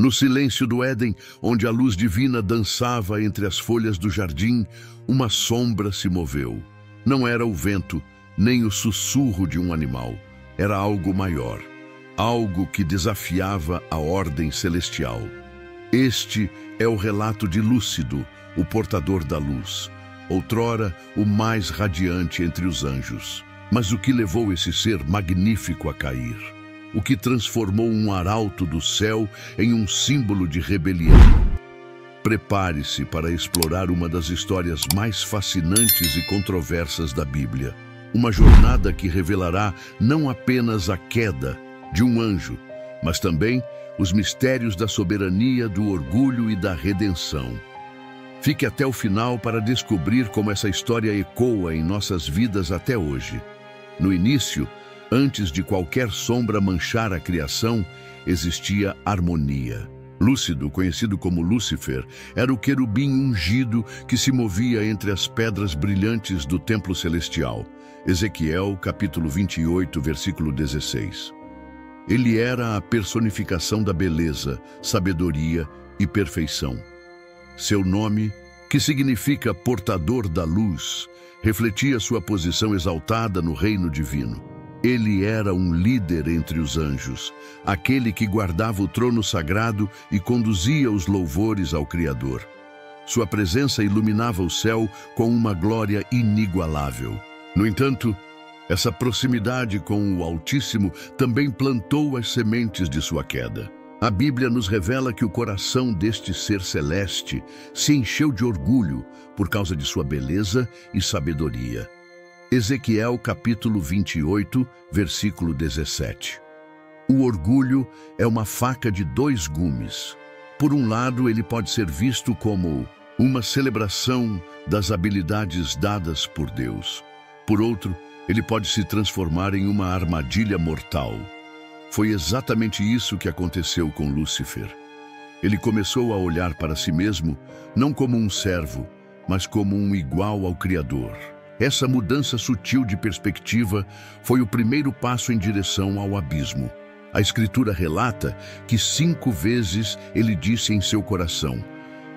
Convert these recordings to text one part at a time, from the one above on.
No silêncio do Éden, onde a luz divina dançava entre as folhas do jardim, uma sombra se moveu. Não era o vento, nem o sussurro de um animal. Era algo maior, algo que desafiava a ordem celestial. Este é o relato de Lúcido, o portador da luz, outrora o mais radiante entre os anjos. Mas o que levou esse ser magnífico a cair? O que transformou um arauto do céu em um símbolo de rebelião? Prepare-se para explorar uma das histórias mais fascinantes e controversas da Bíblia. Uma jornada que revelará não apenas a queda de um anjo, mas também os mistérios da soberania, do orgulho e da redenção. Fique até o final para descobrir como essa história ecoa em nossas vidas até hoje. No início, antes de qualquer sombra manchar a criação, existia harmonia. Lúcido, conhecido como Lúcifer, era o querubim ungido que se movia entre as pedras brilhantes do templo celestial. Ezequiel, capítulo 28, versículo 16. Ele era a personificação da beleza, sabedoria e perfeição. Seu nome, que significa portador da luz, refletia sua posição exaltada no reino divino. Ele era um líder entre os anjos, aquele que guardava o trono sagrado e conduzia os louvores ao Criador. Sua presença iluminava o céu com uma glória inigualável. No entanto, essa proximidade com o Altíssimo também plantou as sementes de sua queda. A Bíblia nos revela que o coração deste ser celeste se encheu de orgulho por causa de sua beleza e sabedoria. Ezequiel capítulo 28, versículo 17. O orgulho é uma faca de dois gumes. Por um lado, ele pode ser visto como uma celebração das habilidades dadas por Deus. Por outro, ele pode se transformar em uma armadilha mortal. Foi exatamente isso que aconteceu com Lúcifer. Ele começou a olhar para si mesmo, não como um servo, mas como um igual ao Criador. Essa mudança sutil de perspectiva foi o primeiro passo em direção ao abismo. A Escritura relata que 5 vezes ele disse em seu coração: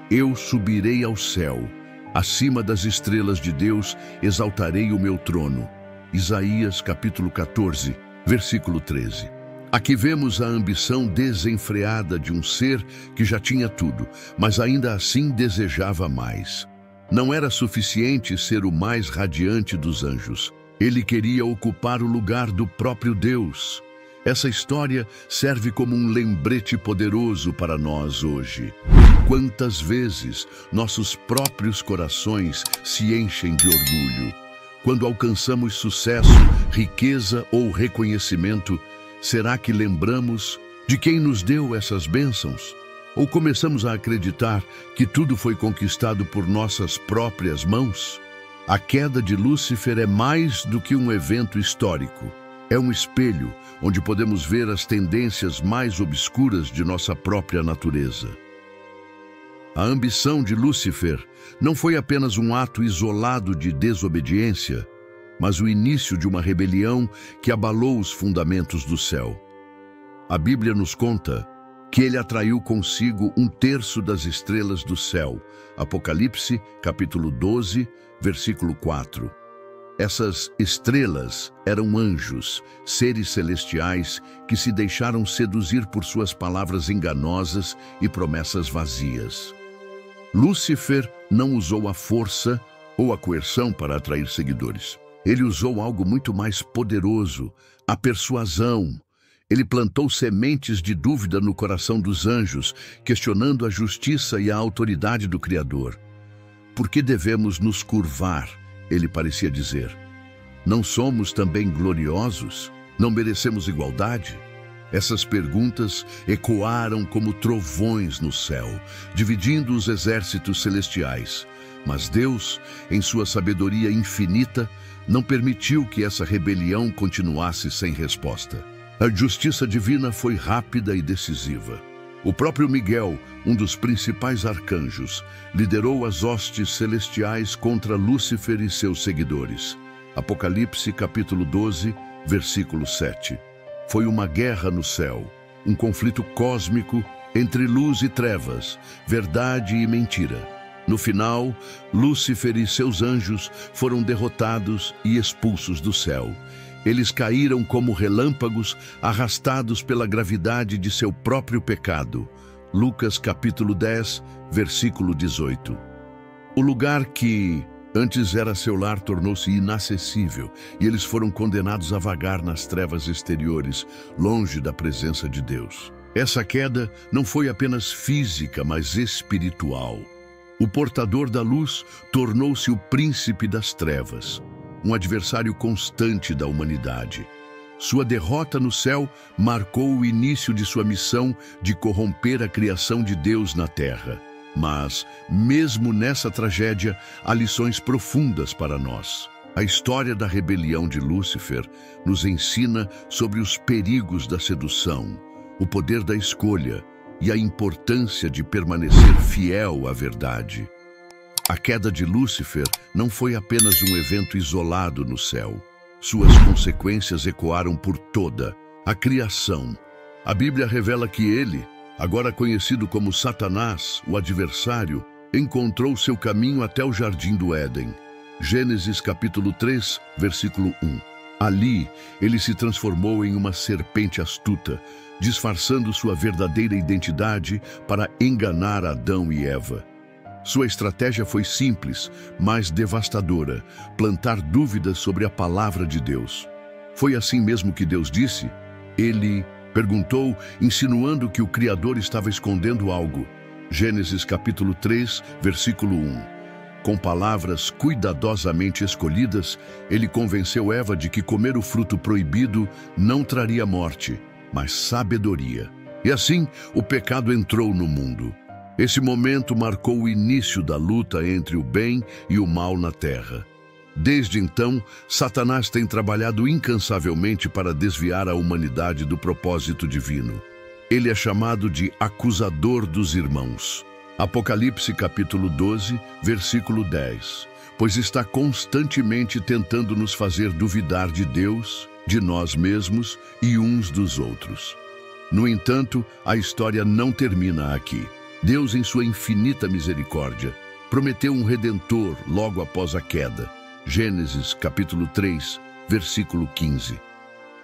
"Eu subirei ao céu, acima das estrelas de Deus exaltarei o meu trono." Isaías capítulo 14, versículo 13. Aqui vemos a ambição desenfreada de um ser que já tinha tudo, mas ainda assim desejava mais. Não era suficiente ser o mais radiante dos anjos. Ele queria ocupar o lugar do próprio Deus. Essa história serve como um lembrete poderoso para nós hoje. Quantas vezes nossos próprios corações se enchem de orgulho? Quando alcançamos sucesso, riqueza ou reconhecimento, será que lembramos de quem nos deu essas bênçãos? Ou começamos a acreditar que tudo foi conquistado por nossas próprias mãos? A queda de Lúcifer é mais do que um evento histórico. É um espelho onde podemos ver as tendências mais obscuras de nossa própria natureza. A ambição de Lúcifer não foi apenas um ato isolado de desobediência, mas o início de uma rebelião que abalou os fundamentos do céu. A Bíblia nos conta que ele atraiu consigo 1/3 das estrelas do céu. Apocalipse, capítulo 12, versículo 4. Essas estrelas eram anjos, seres celestiais que se deixaram seduzir por suas palavras enganosas e promessas vazias. Lúcifer não usou a força ou a coerção para atrair seguidores. Ele usou algo muito mais poderoso, a persuasão. Ele plantou sementes de dúvida no coração dos anjos, questionando a justiça e a autoridade do Criador. Por que devemos nos curvar? Ele parecia dizer. Não somos também gloriosos? Não merecemos igualdade? Essas perguntas ecoaram como trovões no céu, dividindo os exércitos celestiais. Mas Deus, em sua sabedoria infinita, não permitiu que essa rebelião continuasse sem resposta. A justiça divina foi rápida e decisiva. O próprio Miguel, um dos principais arcanjos, liderou as hostes celestiais contra Lúcifer e seus seguidores. Apocalipse, capítulo 12, versículo 7. Foi uma guerra no céu, um conflito cósmico entre luz e trevas, verdade e mentira. No final, Lúcifer e seus anjos foram derrotados e expulsos do céu. Eles caíram como relâmpagos, arrastados pela gravidade de seu próprio pecado. Lucas capítulo 10, versículo 18. O lugar que antes era seu lar tornou-se inacessível e eles foram condenados a vagar nas trevas exteriores, longe da presença de Deus. Essa queda não foi apenas física, mas espiritual. O portador da luz tornou-se o príncipe das trevas, um adversário constante da humanidade. Sua derrota no céu marcou o início de sua missão de corromper a criação de Deus na terra. Mas, mesmo nessa tragédia, há lições profundas para nós. A história da rebelião de Lúcifer nos ensina sobre os perigos da sedução, o poder da escolha e a importância de permanecer fiel à verdade. A queda de Lúcifer não foi apenas um evento isolado no céu. Suas consequências ecoaram por toda a criação. A Bíblia revela que ele, agora conhecido como Satanás, o adversário, encontrou seu caminho até o jardim do Éden. Gênesis capítulo 3, versículo 1. Ali, ele se transformou em uma serpente astuta, disfarçando sua verdadeira identidade para enganar Adão e Eva. Sua estratégia foi simples, mas devastadora: plantar dúvidas sobre a palavra de Deus. Foi assim mesmo que Deus disse? Ele perguntou, insinuando que o Criador estava escondendo algo. Gênesis capítulo 3, versículo 1. Com palavras cuidadosamente escolhidas, ele convenceu Eva de que comer o fruto proibido não traria morte, mas sabedoria. E assim, o pecado entrou no mundo. Esse momento marcou o início da luta entre o bem e o mal na terra. Desde então, Satanás tem trabalhado incansavelmente para desviar a humanidade do propósito divino. Ele é chamado de acusador dos irmãos. Apocalipse capítulo 12, versículo 10. Pois está constantemente tentando nos fazer duvidar de Deus, de nós mesmos e uns dos outros. No entanto, a história não termina aqui. Deus, em sua infinita misericórdia, prometeu um redentor logo após a queda. Gênesis capítulo 3, versículo 15.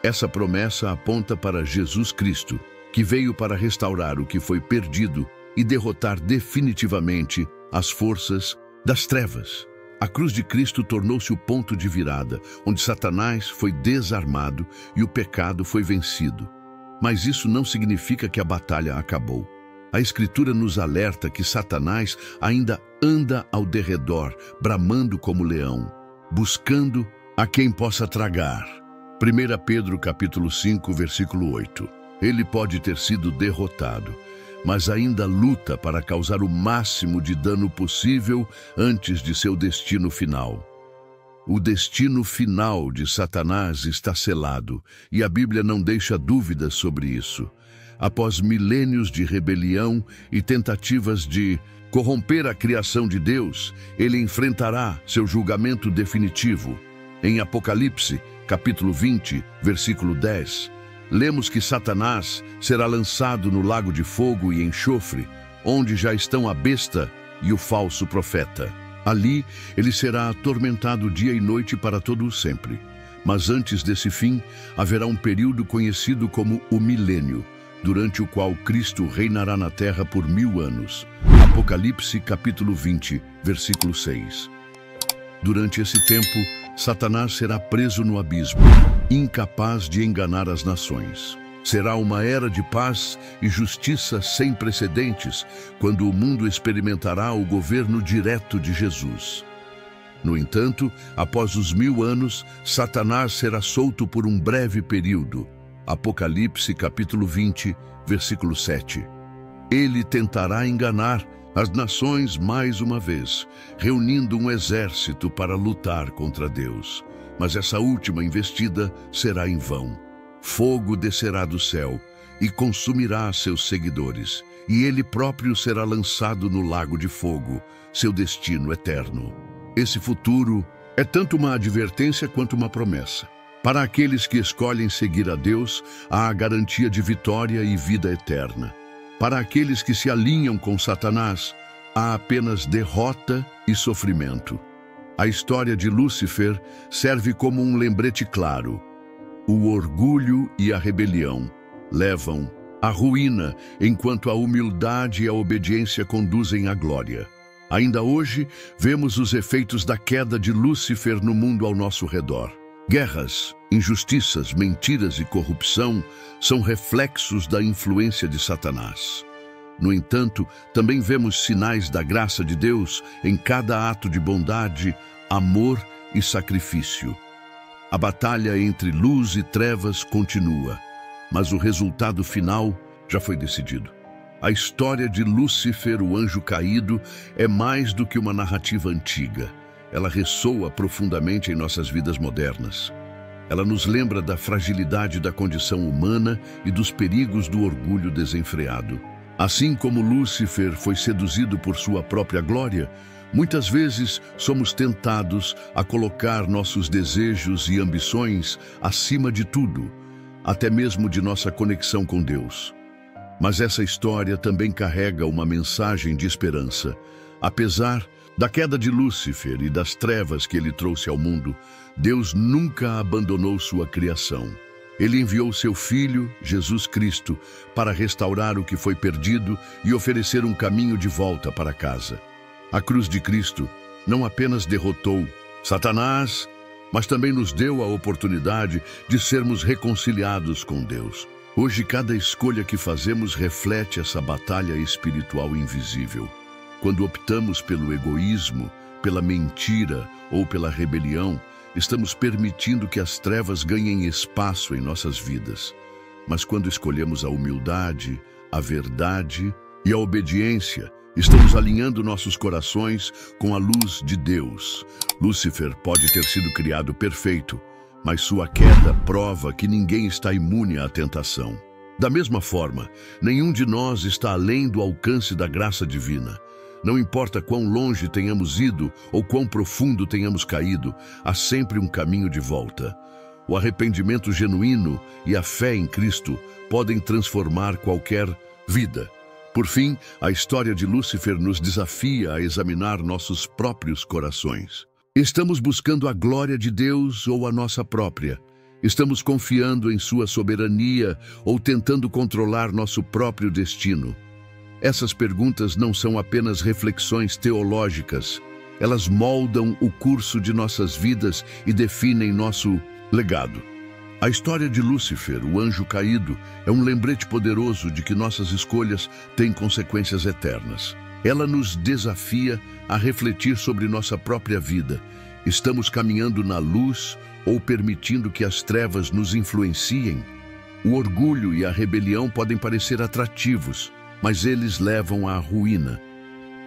Essa promessa aponta para Jesus Cristo, que veio para restaurar o que foi perdido e derrotar definitivamente as forças das trevas. A cruz de Cristo tornou-se o ponto de virada, onde Satanás foi desarmado e o pecado foi vencido. Mas isso não significa que a batalha acabou. A Escritura nos alerta que Satanás ainda anda ao derredor, bramando como leão, buscando a quem possa tragar. 1 Pedro capítulo 5, versículo 8. Ele pode ter sido derrotado, mas ainda luta para causar o máximo de dano possível antes de seu destino final. O destino final de Satanás está selado, e a Bíblia não deixa dúvidas sobre isso. Após milênios de rebelião e tentativas de corromper a criação de Deus, ele enfrentará seu julgamento definitivo. Em Apocalipse, capítulo 20, versículo 10, lemos que Satanás será lançado no lago de fogo e enxofre, onde já estão a besta e o falso profeta. Ali, ele será atormentado dia e noite para todo o sempre. Mas antes desse fim, haverá um período conhecido como o milênio, durante o qual Cristo reinará na terra por 1000 anos. Apocalipse capítulo 20, versículo 6. Durante esse tempo, Satanás será preso no abismo, incapaz de enganar as nações. Será uma era de paz e justiça sem precedentes, quando o mundo experimentará o governo direto de Jesus. No entanto, após os 1000 anos, Satanás será solto por um breve período. Apocalipse capítulo 20, versículo 7. Ele tentará enganar as nações mais uma vez, reunindo um exército para lutar contra Deus. Mas essa última investida será em vão. Fogo descerá do céu e consumirá seus seguidores, e ele próprio será lançado no lago de fogo, seu destino eterno. Esse futuro é tanto uma advertência quanto uma promessa. Para aqueles que escolhem seguir a Deus, há a garantia de vitória e vida eterna. Para aqueles que se alinham com Satanás, há apenas derrota e sofrimento. A história de Lúcifer serve como um lembrete claro. O orgulho e a rebelião levam à ruína, enquanto a humildade e a obediência conduzem à glória. Ainda hoje, vemos os efeitos da queda de Lúcifer no mundo ao nosso redor. Guerras, injustiças, mentiras e corrupção são reflexos da influência de Satanás. No entanto, também vemos sinais da graça de Deus em cada ato de bondade, amor e sacrifício. A batalha entre luz e trevas continua, mas o resultado final já foi decidido. A história de Lúcifer, o anjo caído, é mais do que uma narrativa antiga. Ela ressoa profundamente em nossas vidas modernas. Ela nos lembra da fragilidade da condição humana e dos perigos do orgulho desenfreado. Assim como Lúcifer foi seduzido por sua própria glória, muitas vezes somos tentados a colocar nossos desejos e ambições acima de tudo, até mesmo de nossa conexão com Deus. Mas essa história também carrega uma mensagem de esperança. Apesar da queda de Lúcifer e das trevas que ele trouxe ao mundo, Deus nunca abandonou sua criação. Ele enviou seu Filho, Jesus Cristo, para restaurar o que foi perdido e oferecer um caminho de volta para casa. A cruz de Cristo não apenas derrotou Satanás, mas também nos deu a oportunidade de sermos reconciliados com Deus. Hoje, cada escolha que fazemos reflete essa batalha espiritual invisível. Quando optamos pelo egoísmo, pela mentira ou pela rebelião, estamos permitindo que as trevas ganhem espaço em nossas vidas. Mas quando escolhemos a humildade, a verdade e a obediência, estamos alinhando nossos corações com a luz de Deus. Lúcifer pode ter sido criado perfeito, mas sua queda prova que ninguém está imune à tentação. Da mesma forma, nenhum de nós está além do alcance da graça divina. Não importa quão longe tenhamos ido ou quão profundo tenhamos caído, há sempre um caminho de volta. O arrependimento genuíno e a fé em Cristo podem transformar qualquer vida. Por fim, a história de Lúcifer nos desafia a examinar nossos próprios corações. Estamos buscando a glória de Deus ou a nossa própria? Estamos confiando em sua soberania ou tentando controlar nosso próprio destino? Essas perguntas não são apenas reflexões teológicas. Elas moldam o curso de nossas vidas e definem nosso legado. A história de Lúcifer, o anjo caído, é um lembrete poderoso de que nossas escolhas têm consequências eternas. Ela nos desafia a refletir sobre nossa própria vida. Estamos caminhando na luz ou permitindo que as trevas nos influenciem? O orgulho e a rebelião podem parecer atrativos, mas eles levam à ruína.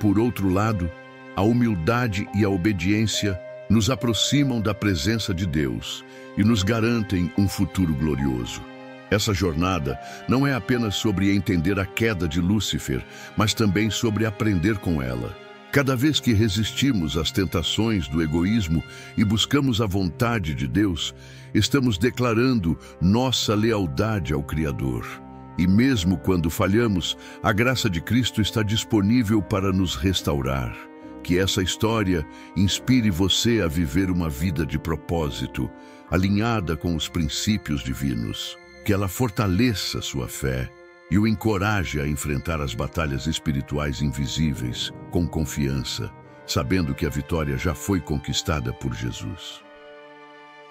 Por outro lado, a humildade e a obediência nos aproximam da presença de Deus e nos garantem um futuro glorioso. Essa jornada não é apenas sobre entender a queda de Lúcifer, mas também sobre aprender com ela. Cada vez que resistimos às tentações do egoísmo e buscamos a vontade de Deus, estamos declarando nossa lealdade ao Criador. E mesmo quando falhamos, a graça de Cristo está disponível para nos restaurar. Que essa história inspire você a viver uma vida de propósito, alinhada com os princípios divinos. Que ela fortaleça sua fé e o encoraje a enfrentar as batalhas espirituais invisíveis com confiança, sabendo que a vitória já foi conquistada por Jesus.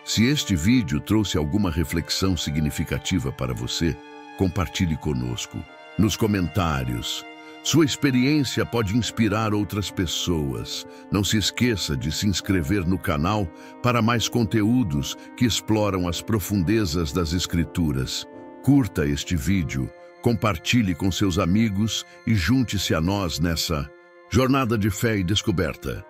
Se este vídeo trouxe alguma reflexão significativa para você, compartilhe conosco. Nos comentários, sua experiência pode inspirar outras pessoas. Não se esqueça de se inscrever no canal para mais conteúdos que exploram as profundezas das Escrituras. Curta este vídeo, compartilhe com seus amigos e junte-se a nós nessa jornada de fé e descoberta.